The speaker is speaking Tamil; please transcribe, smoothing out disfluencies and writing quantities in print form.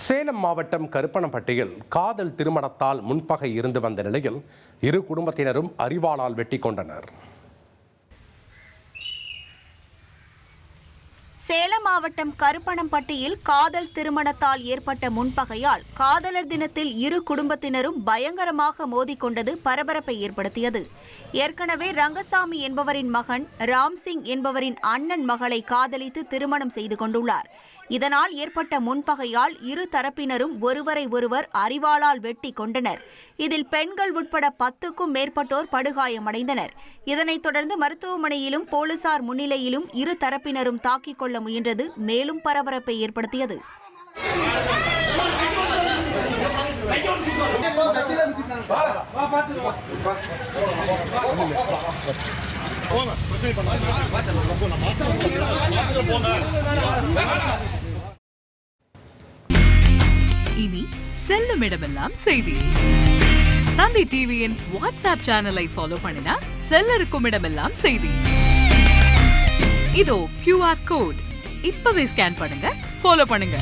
சேலம் மாவட்டம் கருப்பணப்பட்டியில் காதல் திருமணத்தால் முன்பகை இருந்து வந்த நிலையில் இரு குடும்பத்தினரும் அரிவாளால் வெட்டி கொண்டனர். சேலம் மாவட்டம் கருப்பணப்பட்டியில் காதல் திருமணத்தால் ஏற்பட்ட முன்பகையால் காதலர் தினத்தில் இரு குடும்பத்தினரும் பயங்கரமாக மோதிக்கொண்டது பரபரப்பை ஏற்படுத்தியது. ஏற்கனவே ரங்கசாமி என்பவரின் மகன் ராம்சிங் என்பவரின் அண்ணன் மகளை காதலித்து திருமணம் செய்து கொண்டுள்ளார். இதனால் ஏற்பட்ட முன்பகையால் இரு தரப்பினரும் ஒருவரை ஒருவர் அரிவாளால் வெட்டி கொண்டனர். இதில் பெண்கள் உட்பட 10க்கும் மேற்பட்டோர் படுகாயமடைந்தனர். இதனைத் தொடர்ந்து மருத்துவமனையிலும் போலீசார் முன்னிலையிலும் இரு தரப்பினரும் தாக்கிக் கொள்ள முயன்றது மேலும் பரபரப்பை ஏற்படுத்தியது. இனி செல்லும் இடமெல்லாம் செய்தி. தந்தி டிவியின் வாட்ஸ்அப் சேனலை ஃபாலோ பண்ணினா செல்ல இருக்கும் இடமெல்லாம் செய்தி. இதோ QR கோட் இப்பவே ஸ்கேன் பண்ணுங்க, ஃபாலோ பண்ணுங்க.